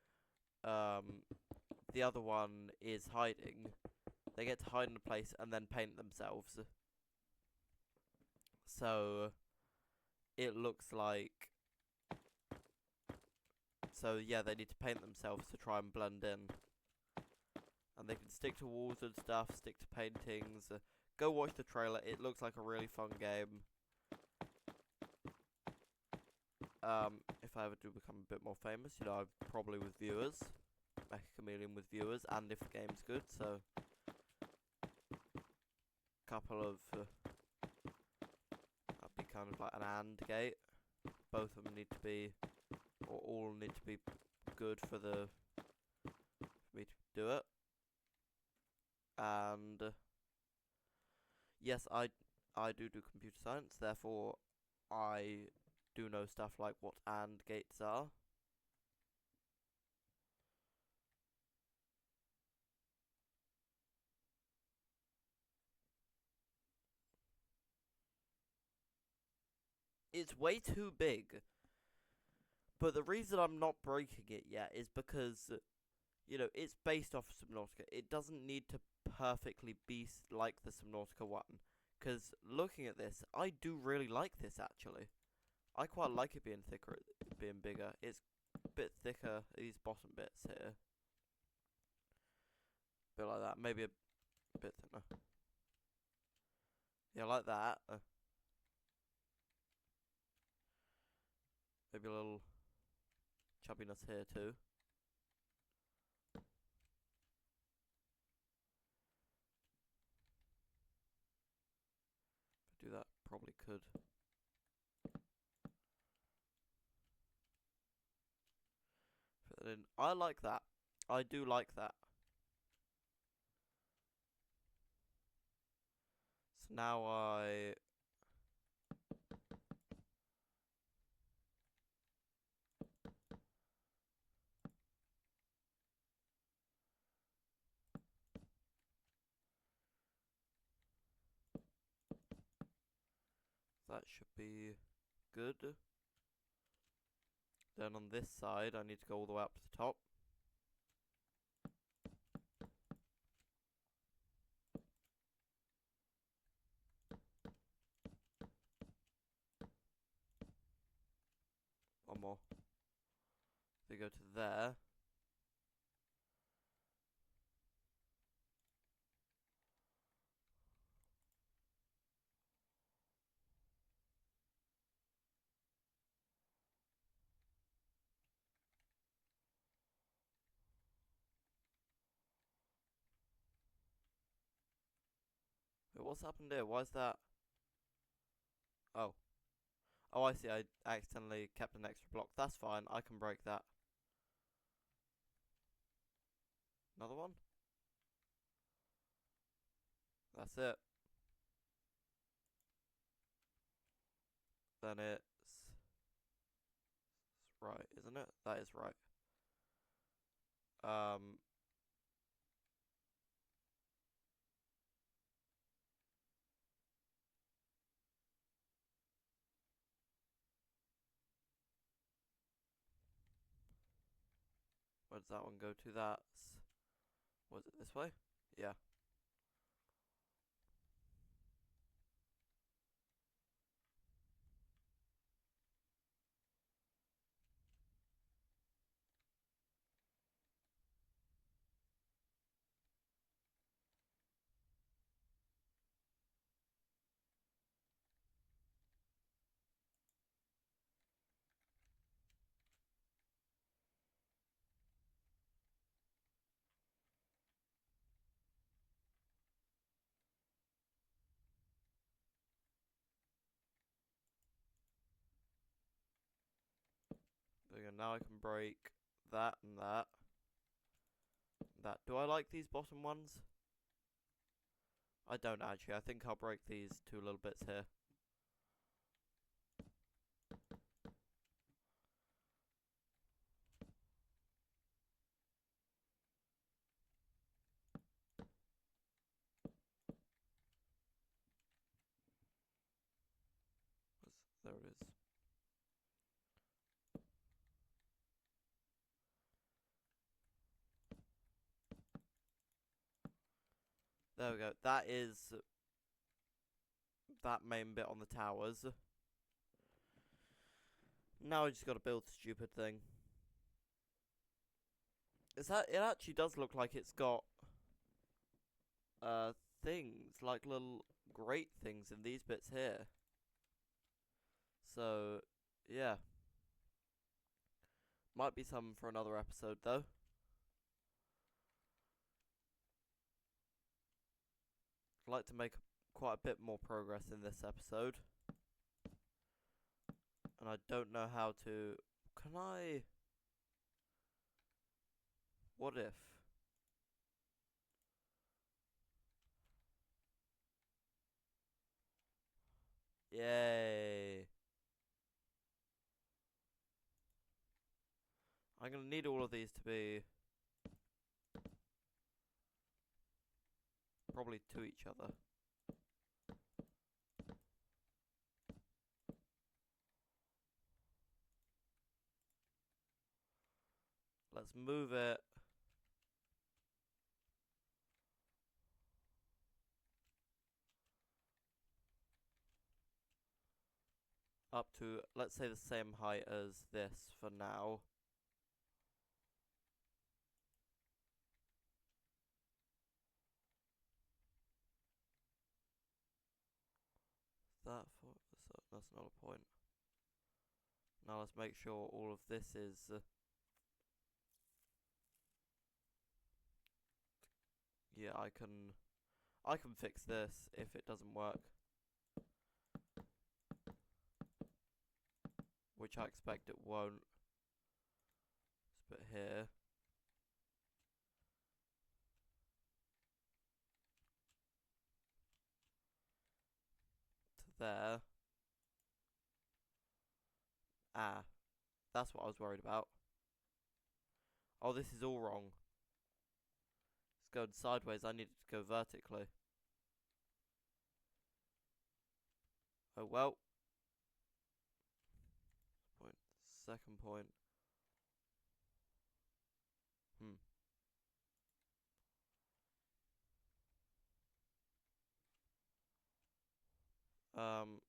The other one is hiding. They get to hide in a place and then paint themselves. So it looks like... So yeah, they need to paint themselves to try and blend in. And they can stick to walls and stuff, stick to paintings. Go watch the trailer, it looks like a really fun game. If I ever do become a bit more famous, you know, probably with viewers. Mecha Chameleon with viewers, and if the game's good, so... Couple of... that'd be kind of like an AND gate. Both of them need to be... or all need to be good for me to do it. And yes, I do computer science, therefore I do know stuff like what AND gates are. It's way too big. But the reason I'm not breaking it yet is because, you know, it's based off Subnautica. It doesn't need to perfectly be like the Subnautica one. Because looking at this, I do really like this, actually. I quite like it being thicker, being bigger. It's a bit thicker, these bottom bits here. A bit like that, maybe a bit thinner. Yeah, like that. Maybe a little chubbiness here too. If I do that, probably could. in. I like that. I do like that. So now that should be good. Then on this side, I need to go all the way up to the top. One more. They go to there. Wait, what's happened here? Why is that? Oh. Oh, I see. I accidentally kept an extra block. That's fine. I can break that. Another one? That's it. Then it's right, isn't it? That is right. Where does that one go to? That's... Was it this way? Yeah. There we go. Now I can break that and that. That. Do I like these bottom ones? I don't actually. I think I'll break these two little bits here. There it is. There we go. That is that main bit on the towers. Now I just gotta build the stupid thing. Is that? It actually does look like it's got things like little grate things in these bits here. So yeah, might be some for another episode though. I'd like to make quite a bit more progress in this episode. And I don't know how to... Can I... What if... Yay. I'm gonna need all of these to be... probably to each other. Let's move it. Up to, let's say, the same height as this for now. That for... That's not a point. Now let's make sure all of this is... yeah, I can fix this if it doesn't work. Which I expect it won't. bit here. To there. Ah, that's what I was worried about. Oh, this is all wrong. It's going sideways. I need it to go vertically. Oh well. Point. Second point. Um.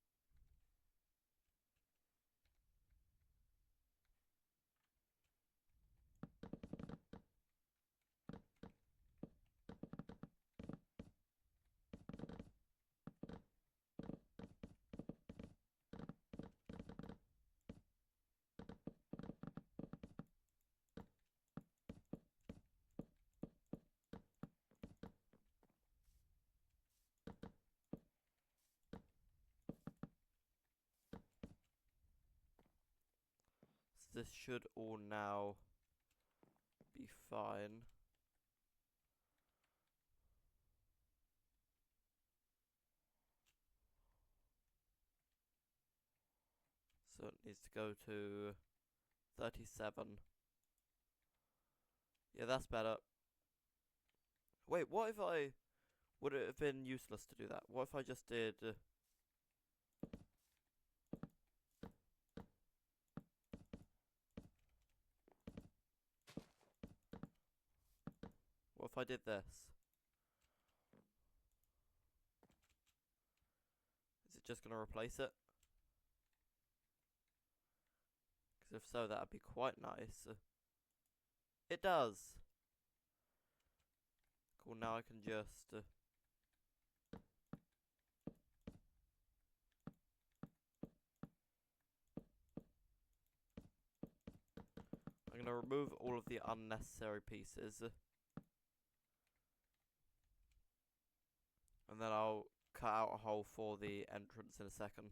So this should all now be fine. So it needs to go to 37. Yeah, that's better. Wait, what if I... Would it have been useless to do that? What if I just did... What if I did this? Is it just going to replace it? Because if so, that would be quite nice. It does! Cool, now I can just... I'm going to remove all of the unnecessary pieces. And then I'll cut out a hole for the entrance in a second.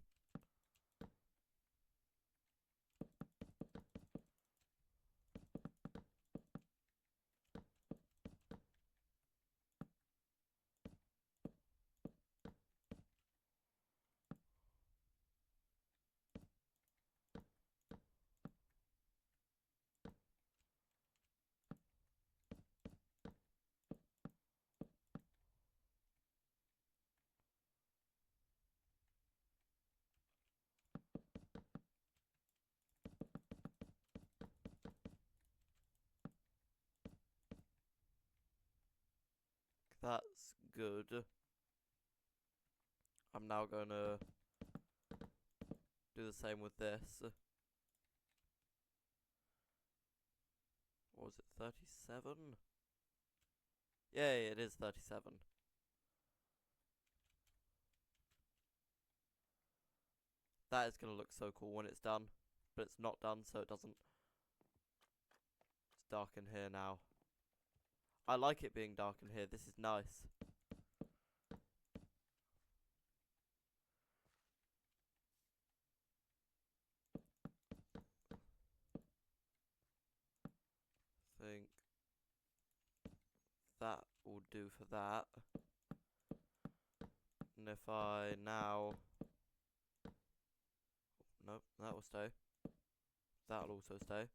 That's good. I'm now going to do the same with this. What was it, 37? Yeah, it is 37. That is going to look so cool when it's done. But it's not done, so it doesn't. It's dark in here now. I like it being dark in here. This is nice. I think that will do for that. And if I now... Nope, that will stay. That'll also stay.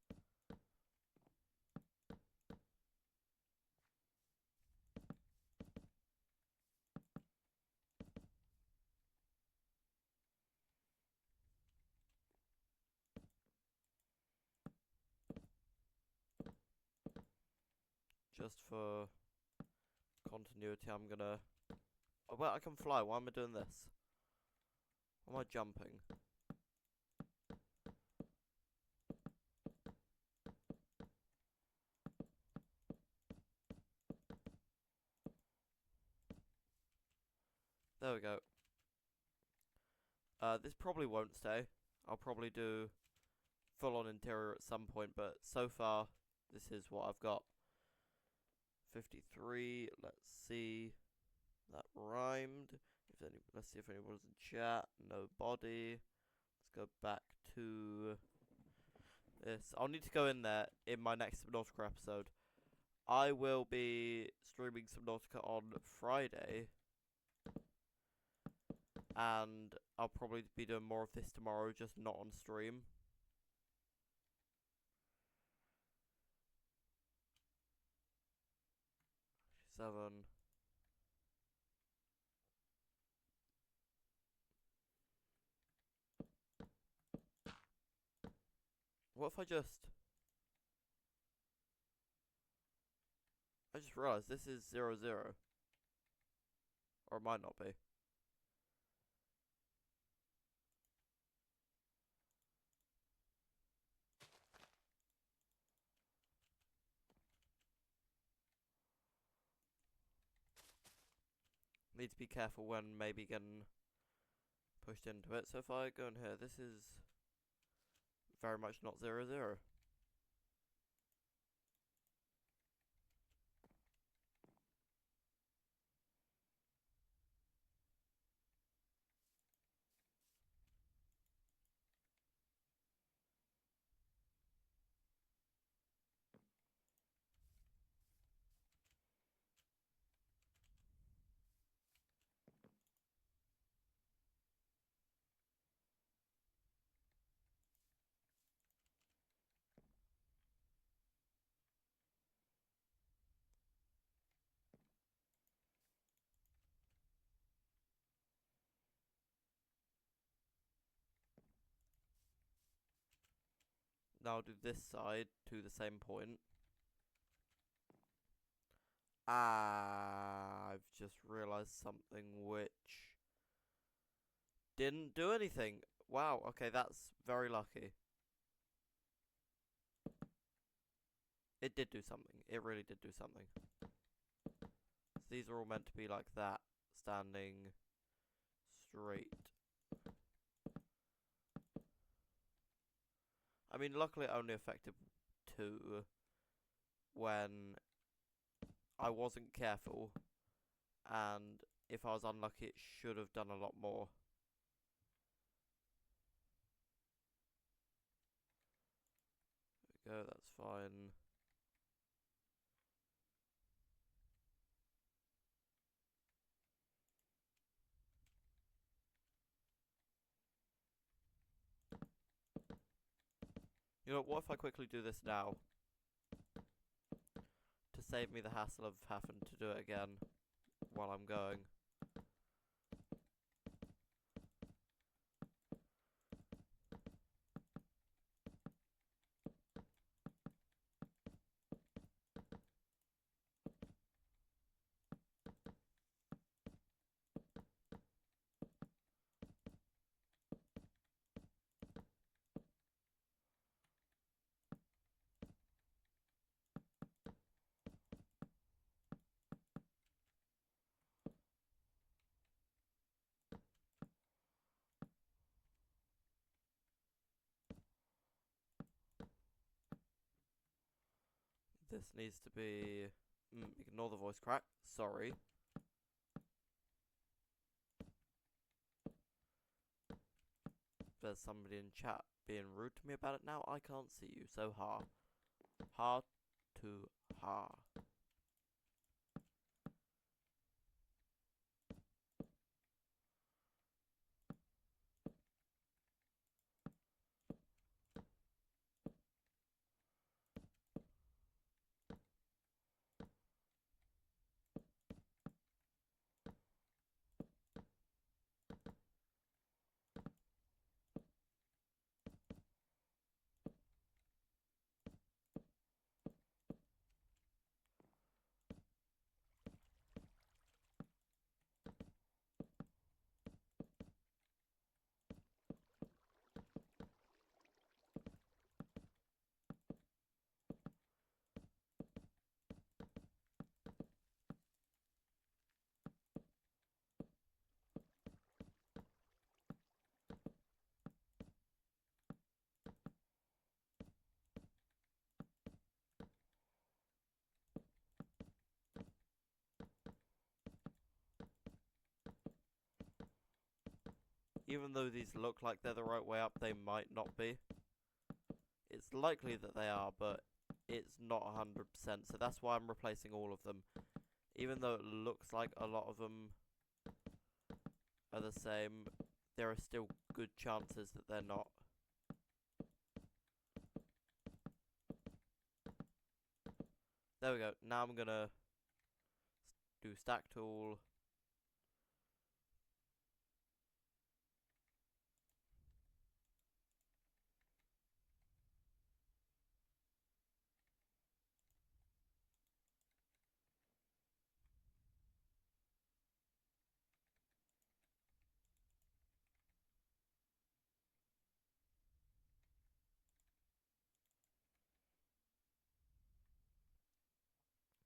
Just for continuity, I'm gonna... Oh, well, I can fly. Why am I doing this? Why am I jumping? There we go. This probably won't stay. I'll probably do full-on interior at some point, but so far, this is what I've got. 53, let's see. That rhymed. Let's see if anyone's in chat. Nobody. Let's go back to this. I'll need to go in there in my next Subnautica episode. I will be streaming Subnautica on Friday. And I'll probably be doing more of this tomorrow, just not on stream. Seven. What if I just realised this is 0, 0. Or it might not be. Need to be careful when maybe getting pushed into it. So if I go in here, this is very much not 0, 0. Now I'll do this side to the same point. I've just realised something which didn't do anything. Wow, okay, that's very lucky. It did do something. It really did do something. So these are all meant to be like that, standing straight. I mean, luckily it only affected 2 when I wasn't careful, and if I was unlucky it should have done a lot more. There we go, that's fine. You know, what if I quickly do this now? To save me the hassle of having to do it again while I'm going. This needs to be... ignore the voice crack. Sorry. There's somebody in chat being rude to me about it now. I can't see you, so ha. Ha to ha. Even though these look like they're the right way up, they might not be. It's likely that they are, but it's not 100%, so that's why I'm replacing all of them. Even though it looks like a lot of them are the same, there are still good chances that they're not. There we go. Now I'm gonna do stack tool.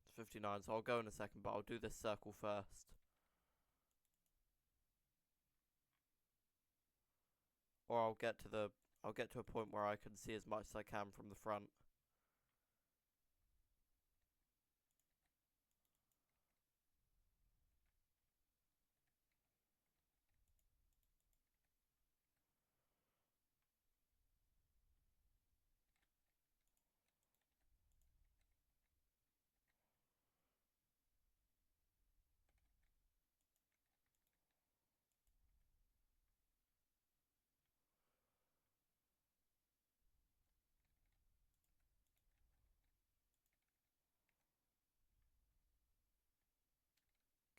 It's 59, so I'll go in a second, but I'll do this circle first. Or I'll get to a point where I can see as much as I can from the front.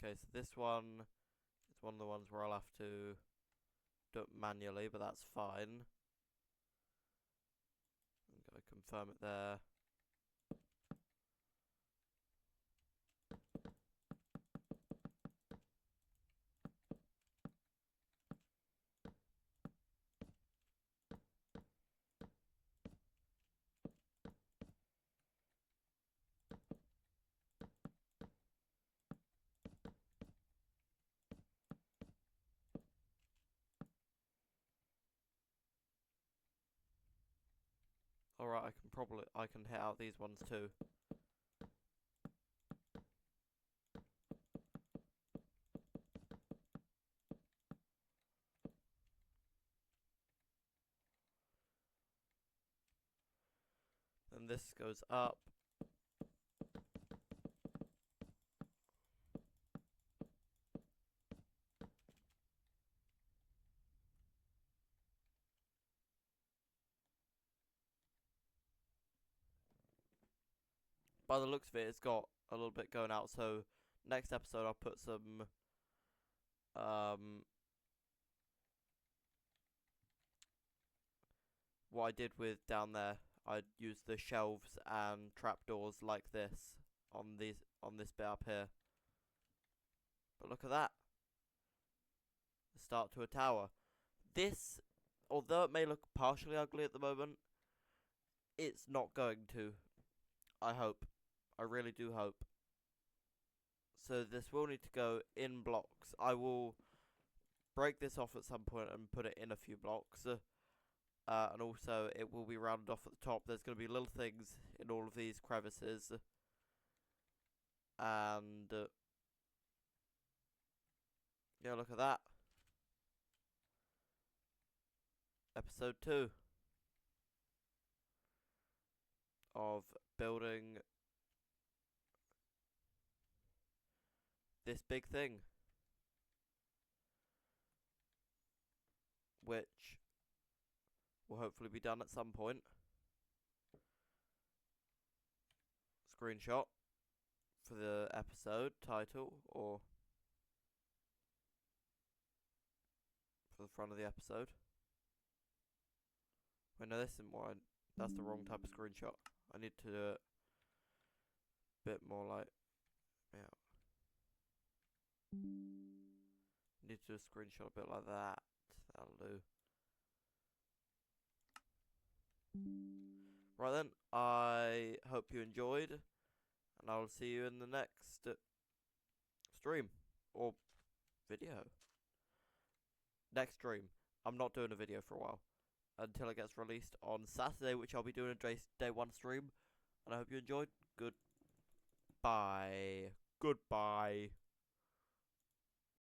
Okay, so this one is one of the ones where I'll have to do it manually, but that's fine. I'm going to confirm it there. Alright, I can hit out these ones too. Then this goes up. By the looks of it, it's got a little bit going out, so next episode I'll put some what I did with down there. I used the shelves and trapdoors like this on this bit up here. But look at that. The start to a tower. This, although it may look partially ugly at the moment, it's not going to. I hope. I really do hope. So this will need to go in blocks. I will break this off at some point and put it in a few blocks. And also it will be rounded off at the top. There's going to be little things in all of these crevices. And yeah, look at that. Episode 2 of building this big thing, which will hopefully be done at some point. Screenshot for the episode title, or for the front of the episode. Wait, no, this isn't what that's the wrong type of screenshot. I need to do it a bit more like, yeah. Need to do a screenshot a bit like that. That'll do. Right then, I hope you enjoyed, and I will see you in the next stream or video. Next stream. I'm not doing a video for a while until it gets released on Saturday, which I'll be doing a day 1 stream. And I hope you enjoyed. Goodbye. Goodbye.